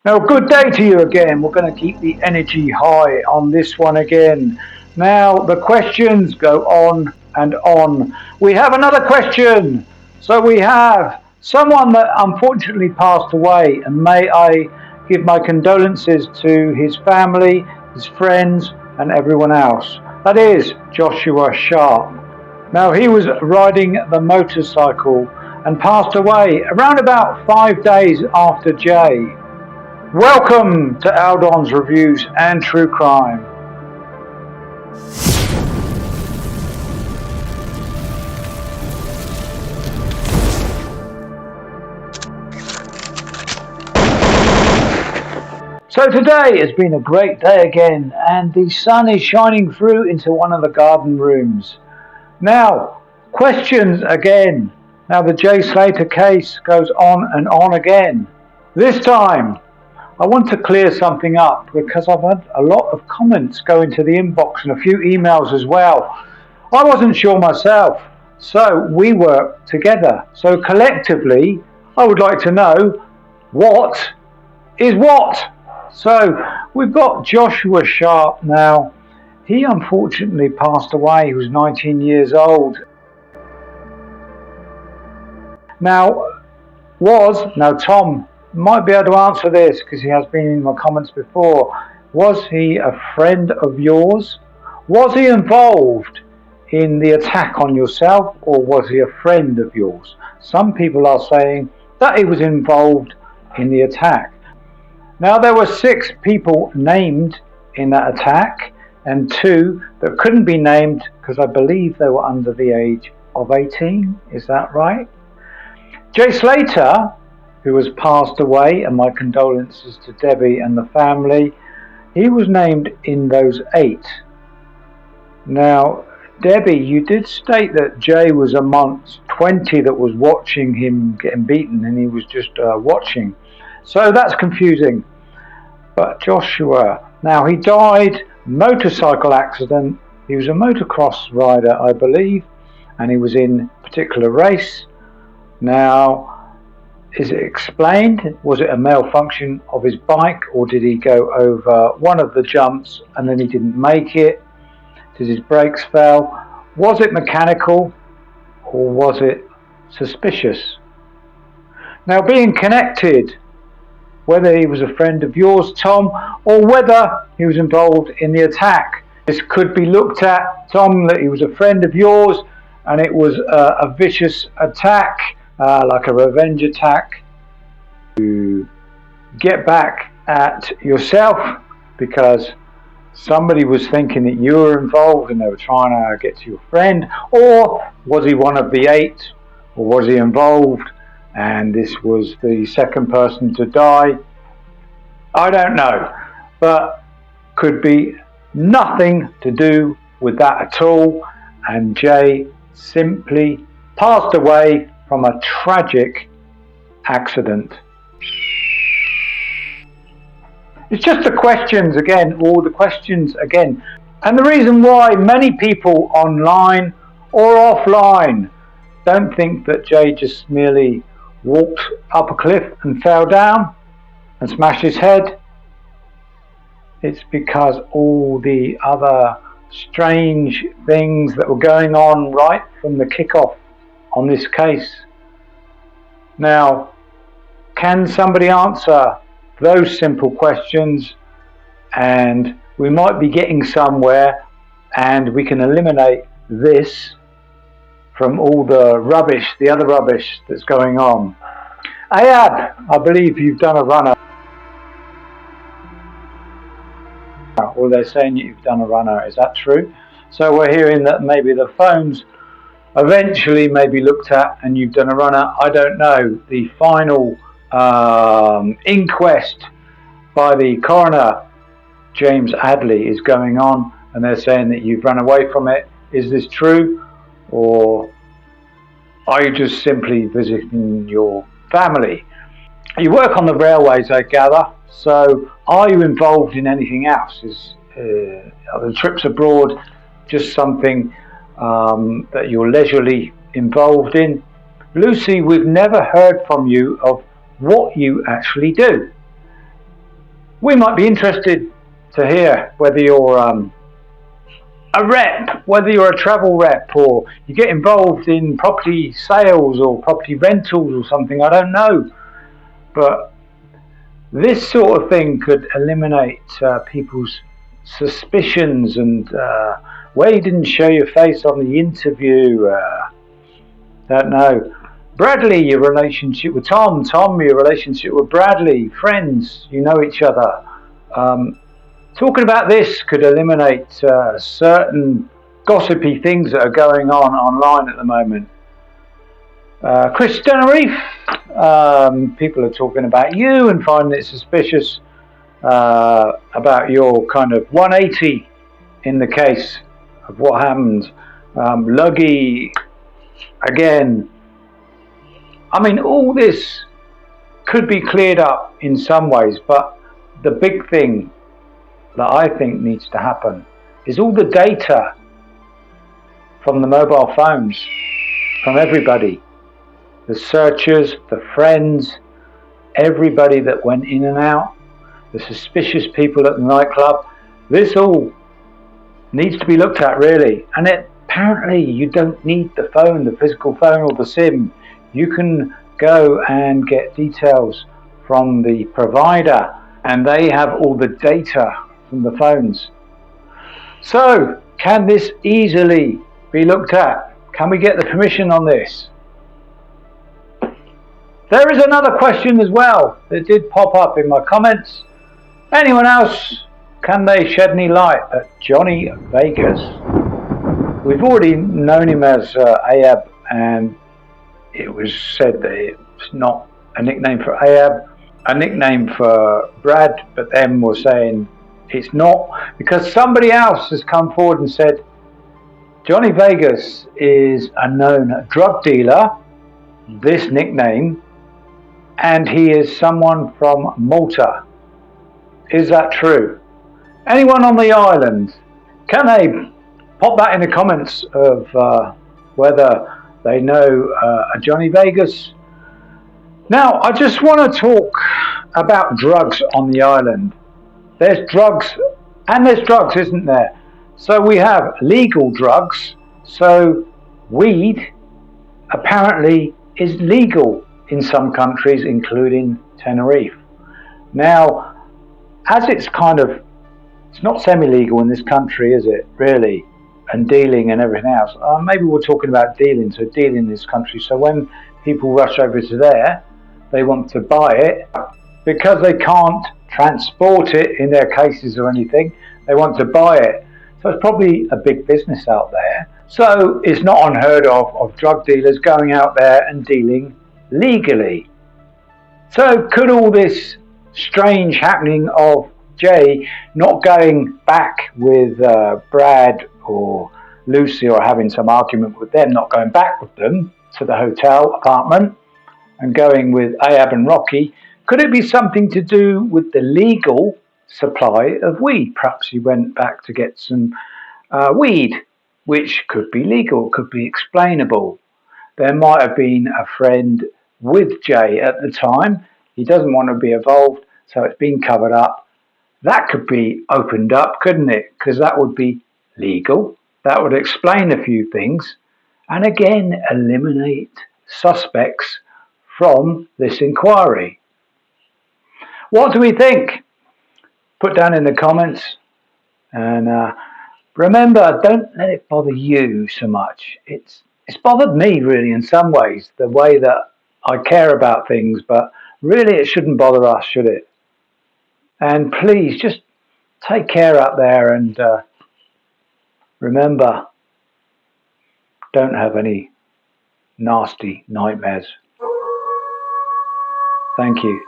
Now, good day to you again. We're going to keep the energy high on this one again. Now, the questions go on and on. We have another question. So, we have someone that unfortunately passed away, and may I give my condolences to his family, his friends, and everyone else. That is Joshua Sharp. Now, he was riding the motorcycle and passed away around about 5 days after Jay. Welcome to Aldon's Reviews and True Crime. So today has been a great day again, and the sun is shining through into one of the garden rooms. Now, questions again. Now the Jay Slater case goes on and on again. This time, I want to clear something up because I've had a lot of comments go into the inbox and a few emails as well. I wasn't sure myself, so we work together. So collectively, I would like to know what is what. So we've got Joshua Sharp now. He unfortunately passed away. He was 19 years old. Now, Tom might be able to answer this because he has been in my comments before. Was he a friend of yours? Was he involved in the attack on yourself, or was he a friend of yours? Some people are saying that he was involved in the attack. Now, there were 6 people named in that attack and 2 that couldn't be named because I believe they were under the age of 18. Is that right? Jay Slater, who has passed away, and my condolences to Debbie and the family, he was named in those 8. Now, Debbie, you did state that Jay was amongst 20 that was watching him getting beaten, and he was just watching. So that's confusing. But Joshua, now he died motorcycle accident. He was a motocross rider, I believe, and he was in a particular race. Now, is it explained? Was it a malfunction of his bike, or did he go over one of the jumps and then he didn't make it? Did his brakes fail? Was it mechanical, or was it suspicious? Now, being connected, whether he was a friend of yours, Tom, or whether he was involved in the attack, this could be looked at, Tom, that he was a friend of yours and it was a vicious attack, like a revenge attack, to get back at yourself because somebody was thinking that you were involved and they were trying to get to your friend. Or was he one of the 8, or was he involved and this was the second person to die? I don't know, but could be nothing to do with that at all, and Jay simply passed away from a tragic accident. It's just the questions again, all the questions again. And the reason why many people online or offline don't think that Jay just merely walked up a cliff and fell down and smashed his head, it's because all the other strange things that were going on right from the kickoff on this case. Now, can somebody answer those simple questions, and we might be getting somewhere, and we can eliminate this from all the rubbish, the other rubbish that's going on. Ayab, I believe you've done a runner, or they're saying that you've done a runner. Is that true? So we're hearing that maybe the phones eventually may be looked at and you've done a runner. I don't know. The final inquest by the coroner, James Adley, is going on, and they're saying that you've run away from it. Is this true, or are you just simply visiting your family? You work on the railways, I gather, so are you involved in anything else? Are the trips abroad just something that you're leisurely involved in? Lucy, we've never heard from you of what you actually do. We might be interested to hear whether you're a rep, whether you're a travel rep or you get involved in property sales or property rentals or something, I don't know. But this sort of thing could eliminate people's suspicions and where you didn't show your face on the interview, don't know. Bradley, your relationship with Tom, your relationship with Bradley, friends, you know each other. Talking about this could eliminate certain gossipy things that are going on online at the moment. Chris Tenerife, people are talking about you and finding it suspicious about your kind of 180 in the case of what happened. Luggy, again, I mean, all this could be cleared up in some ways, but the big thing that I think needs to happen is all the data from the mobile phones, from everybody, the searchers, the friends, everybody that went in and out, the suspicious people at the nightclub. This all needs to be looked at, really. And apparently you don't need the phone, the physical phone or the SIM. You can go and get details from the provider and they have all the data from the phones. So, can this easily be looked at? Can we get the permission on this? There is another question as well that did pop up in my comments. Anyone else, can they shed any light at Johnny Vegas? We've already known him as Ahab, and it was said that it's not a nickname for Ahab, a nickname for Brad, but then we're saying it's not, because somebody else has come forward and said Johnny Vegas is a known drug dealer, this nickname, and he is someone from Malta. Is that true? Anyone on the island, can they pop that in the comments of whether they know a Johnny Vegas? Now, I just want to talk about drugs on the island. There's drugs, and there's drugs, isn't there? So we have legal drugs. So weed apparently is legal in some countries, including Tenerife. Now, as it's not semi-legal in this country, is it, really? And dealing and everything else. Maybe we're talking about dealing, so dealing in this country. So when people rush over to there, they want to buy it because they can't transport it in their cases or anything. They want to buy it. So it's probably a big business out there. So it's not unheard of drug dealers going out there and dealing legally. So could all this strange happening of Jay not going back with Brad or Lucy, or having some argument with them, not going back with them to the hotel apartment and going with Ahab and Rocky, could it be something to do with the legal supply of weed? Perhaps he went back to get some weed, which could be legal, could be explainable. There might have been a friend with Jay at the time. He doesn't want to be involved, so it's been covered up. That could be opened up, couldn't it? Because that would be legal. That would explain a few things. And again, eliminate suspects from this inquiry. What do we think? Put down in the comments. And remember, don't let it bother you so much. It's bothered me, really, in some ways, the way that I care about things, but really it shouldn't bother us, should it? And please, just take care out there and remember, don't have any nasty nightmares. Thank you.